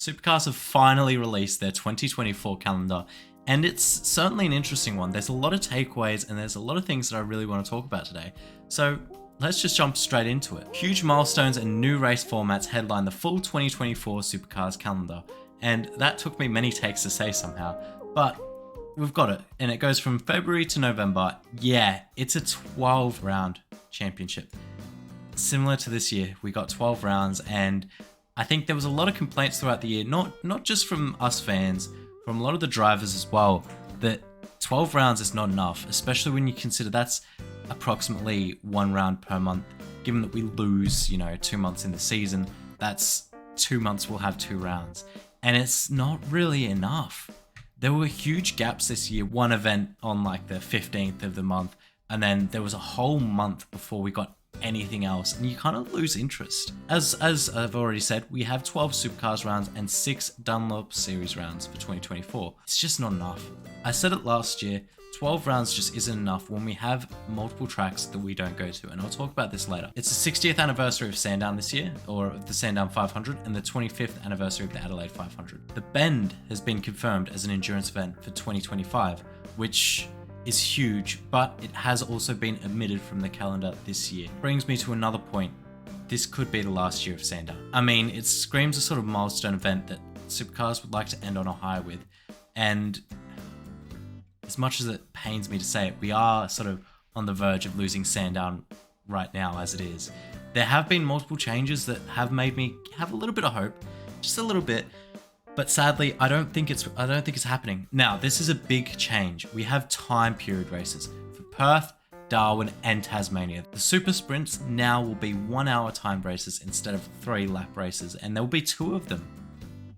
Supercars have finally released their 2024 calendar, and it's certainly an interesting one. There's a lot of takeaways and there's a lot of things that I really want to talk about today. So let's just jump straight into it. Huge milestones and new race formats headline the full 2024 Supercars calendar, and that took me many takes to say somehow, but we've got it, and it goes from February to November. Yeah, it's a 12-round championship. Similar to this year, we got 12 rounds, and I think there was a lot of complaints throughout the year, not just from us fans, from a lot of the drivers as well, that 12 rounds is not enough, especially when you consider that's approximately 1 round per month. Given that we lose, 2 months in the season, that's 2 months we'll have 2 rounds. And it's not really enough. There were huge gaps this year. One event on like the 15th of the month, and then there was a whole month before we got anything else, and you kind of lose interest. As I've already said, we have 12 Supercars rounds and 6 Dunlop Series rounds for 2024. It's just not enough. I said it last year, 12 rounds just isn't enough when we have multiple tracks that we don't go to, and I'll talk about this later. It's the 60th anniversary of Sandown this year, or the Sandown 500, and the 25th anniversary of the Adelaide 500. The Bend has been confirmed as an endurance event for 2025, which is huge, but it has also been omitted from the calendar this year. Brings me to another point. This could be the last year of Sandown. I mean, it screams a sort of milestone event that Supercars would like to end on a high with, and as much as it pains me to say it, we are sort of on the verge of losing Sandown right now as it is. There have been multiple changes that have made me have a little bit of hope, just a little bit. But sadly, I don't think it's happening. Now, this is a big change. We have time period races for Perth, Darwin, and Tasmania. The super sprints now will be 1 hour time races instead of 3 lap races, and there will be 2 of them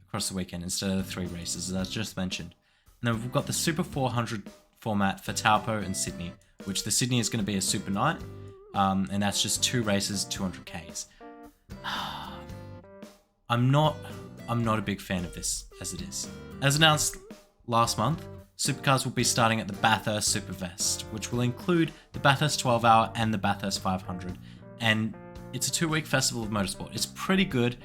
across the weekend instead of the 3 races, as I just mentioned. And then we've got the Super 400 format for Taupo and Sydney, which the Sydney is going to be a super night, and that's just 2 races, 200 Ks. I'm not a big fan of this as it is. As announced last month, Supercars will be starting at the Bathurst Superfest, which will include the Bathurst 12 hour and the Bathurst 500. And it's a 2-week festival of motorsport. It's pretty good.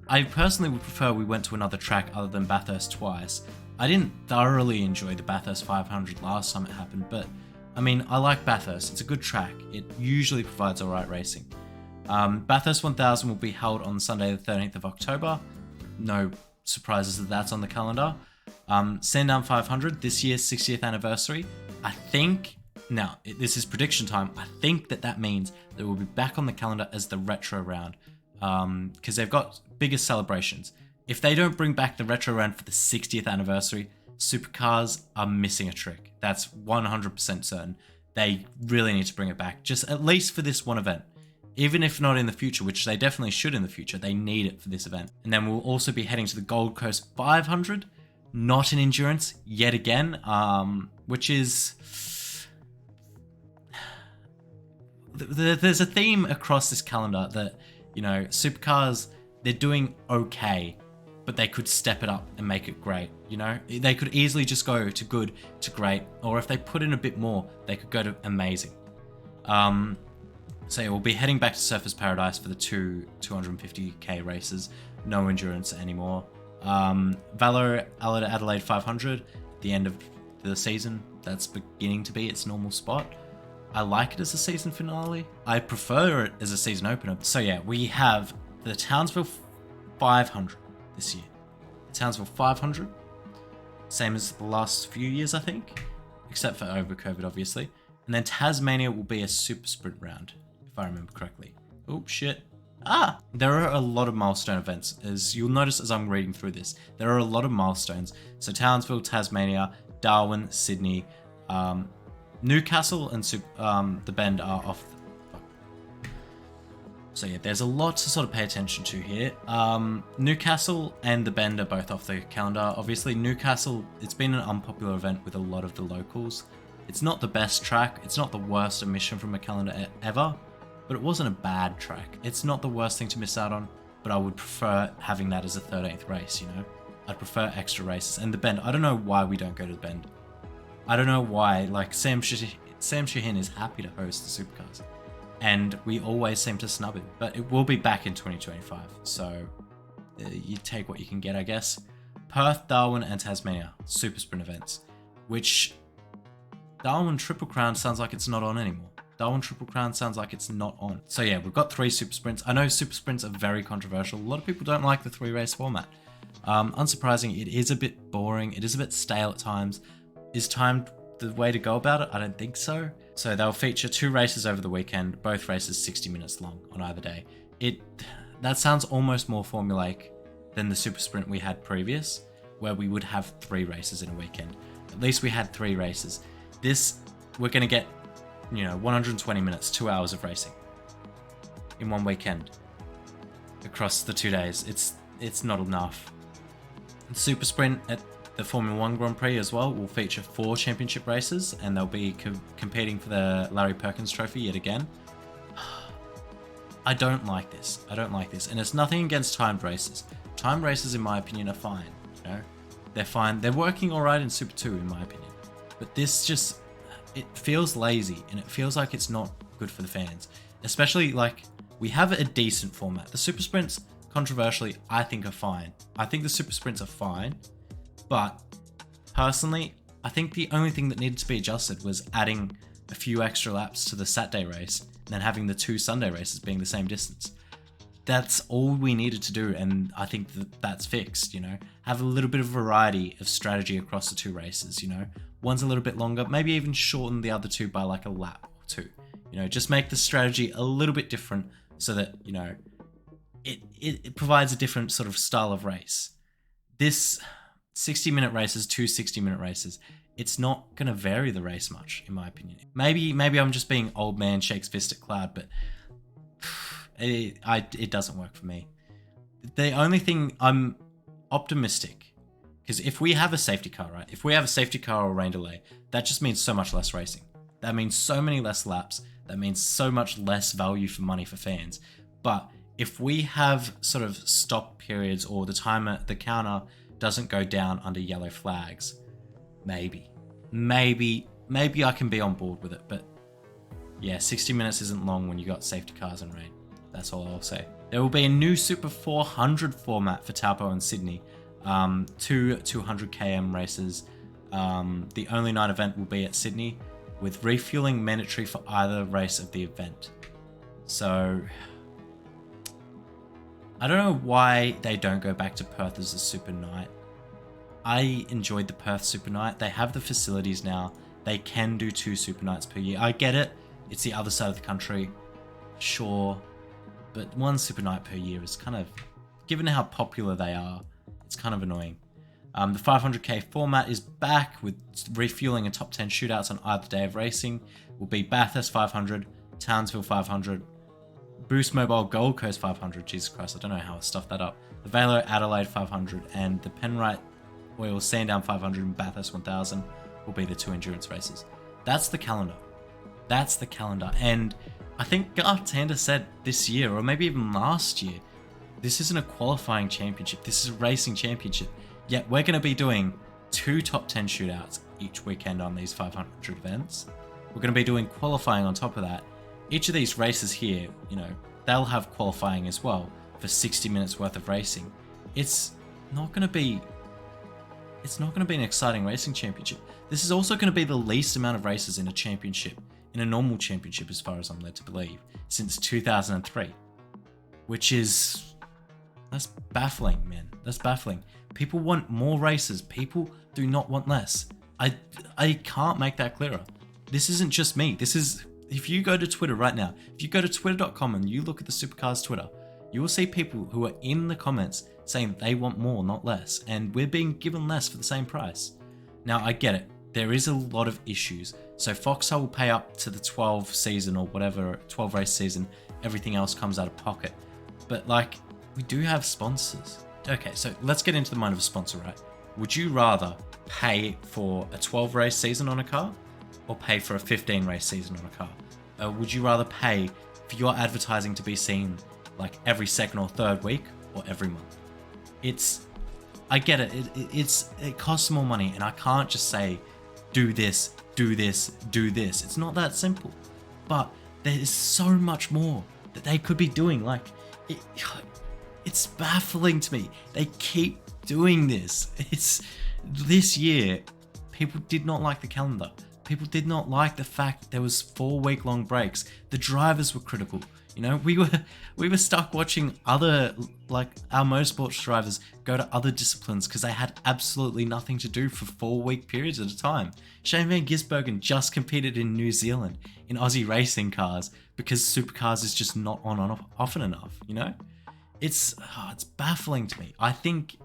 I personally would prefer we went to another track other than Bathurst twice. I didn't thoroughly enjoy the Bathurst 500 last time it happened, but I mean, I like Bathurst. It's a good track. It usually provides alright racing. Bathurst 1000 will be held on Sunday the 13th of October. No surprises that that's on the calendar. Sandown 500, this year's 60th anniversary. I think, now this is prediction time, I think that means that we'll be back on the calendar as the retro round, because they've got bigger celebrations. If they don't bring back the retro round for the 60th anniversary, Supercars are missing a trick. That's 100% certain. They really need to bring it back, just at least for this one event. Even if not in the future, which they definitely should in the future, they need it for this event. And then we'll also be heading to the Gold Coast 500, not an endurance yet again, which is... There's a theme across this calendar that, Supercars, they're doing okay, but they could step it up and make it great, They could easily just go to good to great, or if they put in a bit more, they could go to amazing. So yeah, we'll be heading back to Surfers Paradise for the 250k races. No endurance anymore. Valor Adelaide 500, at the end of the season, that's beginning to be its normal spot. I like it as a season finale. I prefer it as a season opener. So yeah, we have the Townsville 500 this year. The Townsville 500, same as the last few years, I think, except for over COVID, obviously. And then Tasmania will be a super sprint round, if I remember correctly. Oh, shit. There are a lot of milestone events, as you'll notice as I'm reading through this. There are a lot of milestones. So Townsville, Tasmania, Darwin, Sydney, Newcastle, and the Bend are off. So yeah, there's a lot to sort of pay attention to here. Newcastle and the Bend are both off the calendar. Obviously, Newcastle, it's been an unpopular event with a lot of the locals. It's not the best track. It's not the worst omission from a calendar ever, but it wasn't a bad track. It's not the worst thing to miss out on, but I would prefer having that as a 13th race, I'd prefer extra races. And the Bend, I don't know why we don't go to the Bend. I don't know why, like Sam Shaheen is happy to host the Supercars, and we always seem to snub him, but it will be back in 2025, so you take what you can get, I guess. Perth, Darwin, and Tasmania, super sprint events, which Darwin Triple Crown sounds like it's not on anymore. Darwin Triple Crown sounds like it's not on. So yeah, we've got 3 super sprints. I know super sprints are very controversial. A lot of people don't like the 3-race format. Unsurprising, it is a bit boring. It is a bit stale at times. Is time the way to go about it? I don't think so. So they'll feature 2 races over the weekend, both races 60 minutes long on either day. That sounds almost more formulaic than the super sprint we had previous, where we would have 3 races in a weekend. At least we had 3 races. This, we're going to get, 120 minutes, 2 hours of racing in one weekend across the 2 days. It's not enough. The super sprint at the Formula 1 Grand Prix as well will feature 4 championship races, and they'll be competing for the Larry Perkins Trophy yet again. I don't like this. And it's nothing against timed races. Timed races, in my opinion, are fine. They're fine. They're working all right in Super 2, in my opinion. But this just, it feels lazy, and it feels like it's not good for the fans. Especially, like, we have a decent format. The super sprints, controversially, I think are fine. I think the super sprints are fine. But personally, I think the only thing that needed to be adjusted was adding a few extra laps to the Saturday race, and then having the 2 Sunday races being the same distance. That's all we needed to do, and I think that's fixed, Have a little bit of variety of strategy across the 2 races, One's a little bit longer, maybe even shorten the other 2 by like a lap or 2. Just make the strategy a little bit different so that, it provides a different sort of style of race. This 60-minute races, 2 60-minute races, it's not going to vary the race much, in my opinion. Maybe I'm just being old man shakes fist at cloud, but it doesn't work for me. The only thing, I'm optimistic, because if we have a safety car, right? If we have a safety car or rain delay, that just means so much less racing. That means so many less laps. That means so much less value for money for fans. But if we have sort of stop periods, or the counter doesn't go down under yellow flags, maybe I can be on board with it. But yeah, 60 minutes isn't long when you got safety cars and rain. That's all I'll say. There will be a new Super 400 format for Taupo and Sydney. 2 200 km races. The only night event will be at Sydney, with refueling mandatory for either race of the event. So I don't know why they don't go back to Perth as a super night. I enjoyed the Perth super night. They have the facilities now. They can do 2 super nights per year. I get it. It's the other side of the country. Sure. But 1 super night per year is kind of, given how popular they are, it's kind of annoying. The 500k format is back with refueling and top 10 shootouts on either day of racing. Will be Bathurst 500, Townsville 500, Boost Mobile Gold Coast 500, Jesus Christ, I don't know how I stuffed that up, the Velo Adelaide 500, and the Penrite Oil Sandown 500 and Bathurst 1000 will be the 2 endurance races. That's the calendar. And I think Garth Tander said this year, or maybe even last year, this isn't a qualifying championship, this is a racing championship. Yet we're going to be doing 2 top 10 shootouts each weekend on these 500 events. We're going to be doing qualifying on top of that. Each of these races here, they'll have qualifying as well for 60 minutes worth of racing. It's not going to be an exciting racing championship. This is also going to be the least amount of races in a championship, in a normal championship, as far as I'm led to believe, since 2003. That's baffling, man. That's baffling. People want more races. People do not want less. I can't make that clearer. This isn't just me. If you go to Twitter right now, if you go to twitter.com and you look at the Supercars Twitter, you will see people who are in the comments saying they want more, not less, and we're being given less for the same price. Now, I get it. There is a lot of issues. So Foxtel will pay up to the 12 season or whatever, 12 race season. Everything else comes out of pocket. But we do have sponsors. Okay, so let's get into the mind of a sponsor, right? Would you rather pay for a 12 race season on a car or pay for a 15 race season on a car? Would you rather pay for your advertising to be seen every second or third week or every month? I get it. It costs more money, and I can't just say, do this, do this, do this. It's not that simple. But there is so much more that they could be doing. It's baffling to me. They keep doing this. This year, people did not like the calendar. People did not like the fact there was 4-week-long breaks. The drivers were critical. You know, we were stuck watching other, like, our motorsports drivers go to other disciplines because they had absolutely nothing to do for 4-week periods at a time. Shane Van Gisbergen just competed in New Zealand in Aussie racing cars because Supercars is just not on often enough, you know? It's baffling to me. I think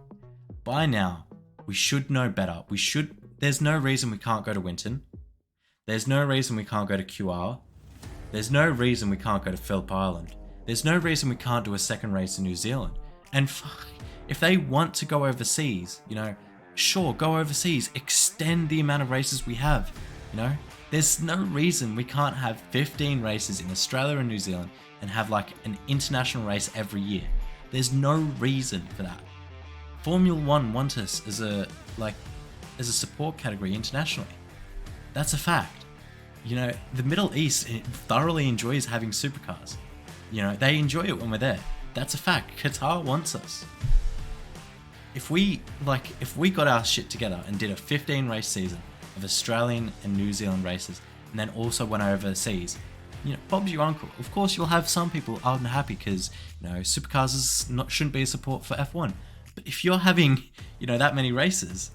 by now we should know better. There's no reason we can't go to Winton. There's no reason we can't go to QR. There's no reason we can't go to Phillip Island. There's no reason we can't do a second race in New Zealand. And if they want to go overseas, you know, sure, go overseas. Extend the amount of races we have, you know. There's no reason we can't have 15 races in Australia and New Zealand and have like an international race every year. There's no reason for that. Formula One want us as a support category internationally. That's a fact. You know, the Middle East thoroughly enjoys having supercars. You know, they enjoy it when we're there. That's a fact. Qatar wants us. If we got our shit together and did a 15 race season of Australian and New Zealand races, and then also went overseas, you know, Bob's your uncle. Of course, you'll have some people unhappy because, you know, supercars shouldn't be a support for F1. But if you're having, you know, that many races,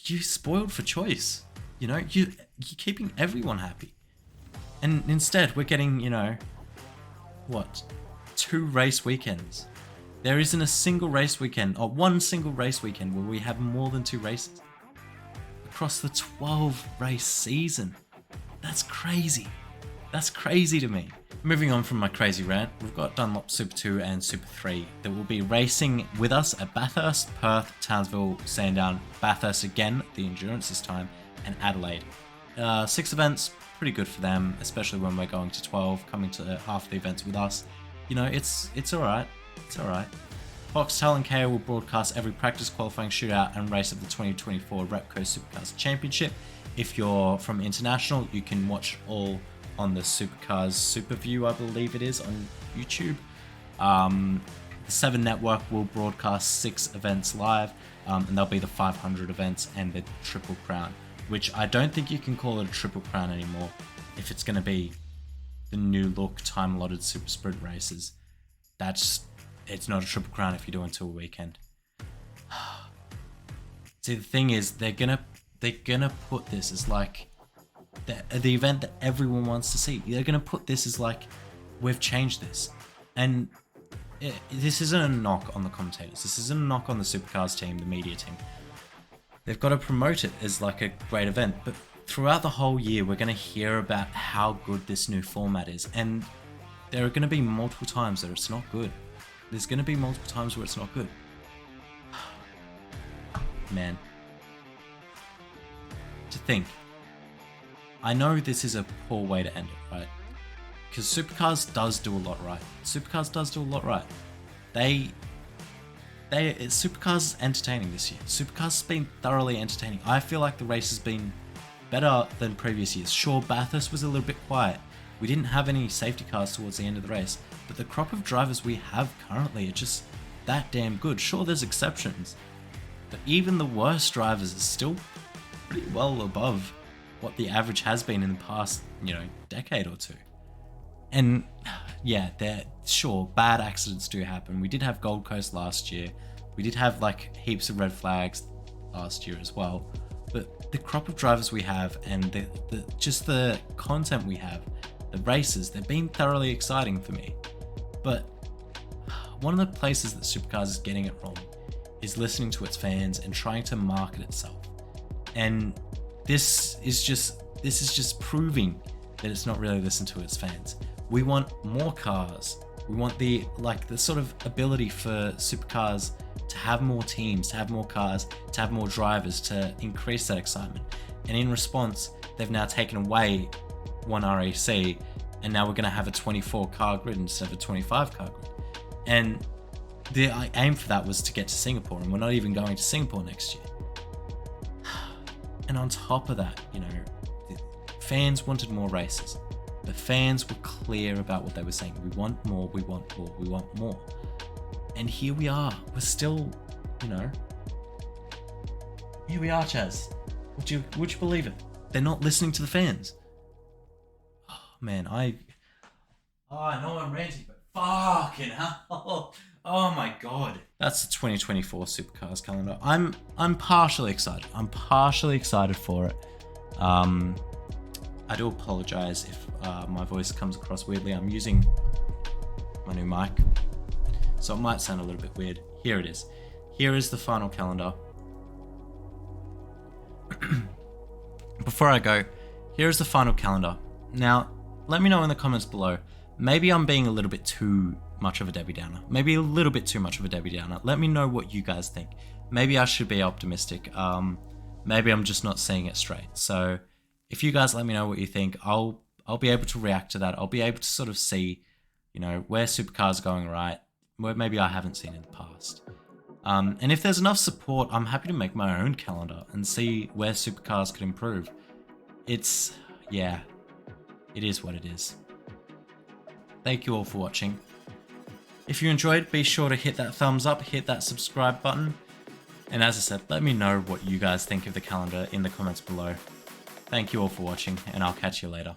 you're spoiled for choice. You know, you're keeping everyone happy. And instead, we're getting, you know, 2 race weekends. There isn't a single race weekend, or one single race weekend where we have more than 2 races across the 12 race season. That's crazy. That's crazy to me. Moving on from my crazy rant, we've got Dunlop Super 2 and Super 3 that will be racing with us at Bathurst, Perth, Townsville, Sandown, Bathurst again, the endurance this time, and Adelaide. 6 events, pretty good for them, especially when we're going to 12, coming to half the events with us. You know, it's alright. It's alright. Foxtel and KO will broadcast every practice, qualifying, shootout, and race of the 2024 Repco Supercars Championship. If you're from international, you can watch all on the Supercars Superview, I believe it is, on YouTube. The 7 Network will broadcast 6 events live, and they'll be the 500 events and the Triple Crown, which I don't think you can call it a Triple Crown anymore if it's going to be the new look time-allotted super sprint races. It's not a Triple Crown if you're doing 2 a weekend. See, the thing is, they're gonna put this as like the event that everyone wants to see. They're gonna put this as like, we've changed this, and this isn't a knock on the commentators. This isn't a knock on the Supercars team, the media team. They've got to promote it as like a great event, but throughout the whole year, we're going to hear about how good this new format is, and there are going to be multiple times that it's not good. There's going to be multiple times where it's not good. Man. To think. I know this is a poor way to end it, right? Because Supercars does do a lot right. Supercars does do a lot right. Supercars is entertaining this year. Supercars has been thoroughly entertaining. I feel like the race has been better than previous years. Sure, Bathurst was a little bit quiet. We didn't have any safety cars towards the end of the race, but the crop of drivers we have currently are just that damn good. Sure, there's exceptions, but even the worst drivers are still pretty well above what the average has been in the past, you know, decade or two. And yeah, sure, bad accidents do happen. We did have Gold Coast last year. We did have like heaps of red flags last year as well. But the crop of drivers we have and the content we have, the races, they've been thoroughly exciting for me. But one of the places that Supercars is getting it wrong is listening to its fans and trying to market itself. And this is just proving that it's not really listening to its fans. We want more cars. We want the sort of ability for Supercars to have more teams, to have more cars, to have more drivers, to increase that excitement. And in response, they've now taken away one RAC, and now we're going to have a 24 car grid instead of a 25 car grid. And the aim for that was to get to Singapore, and we're not even going to Singapore next year. And on top of that, you know, the fans wanted more races. The fans were clear about what they were saying. We want more, we want more, we want more. And here we are. We're still, you know. Here we are, Chaz. Would you believe it? They're not listening to the fans. Oh, man, I know I'm ranting, but fucking hell. Oh my god. That's the 2024 Supercars calendar. I'm partially excited. I'm partially excited for it. I do apologize if my voice comes across weirdly. I'm using my new mic, so it might sound a little bit weird. Here it is. Here is the final calendar. Before I go, here is the final calendar. Now, let me know in the comments below. Maybe I'm being a little bit too much of a Debbie Downer. Maybe a little bit too much of a Debbie Downer. Let me know what you guys think. Maybe I should be optimistic. Maybe I'm just not seeing it straight. So if you guys let me know what you think, I'll be able to react to that. I'll be able to sort of see, you know, where Supercars are going right, where maybe I haven't seen in the past. And if there's enough support, I'm happy to make my own calendar and see where Supercars could improve. Yeah, it is what it is. Thank you all for watching. If you enjoyed, be sure to hit that thumbs up, hit that subscribe button. And as I said, let me know what you guys think of the calendar in the comments below. Thank you all for watching, and I'll catch you later.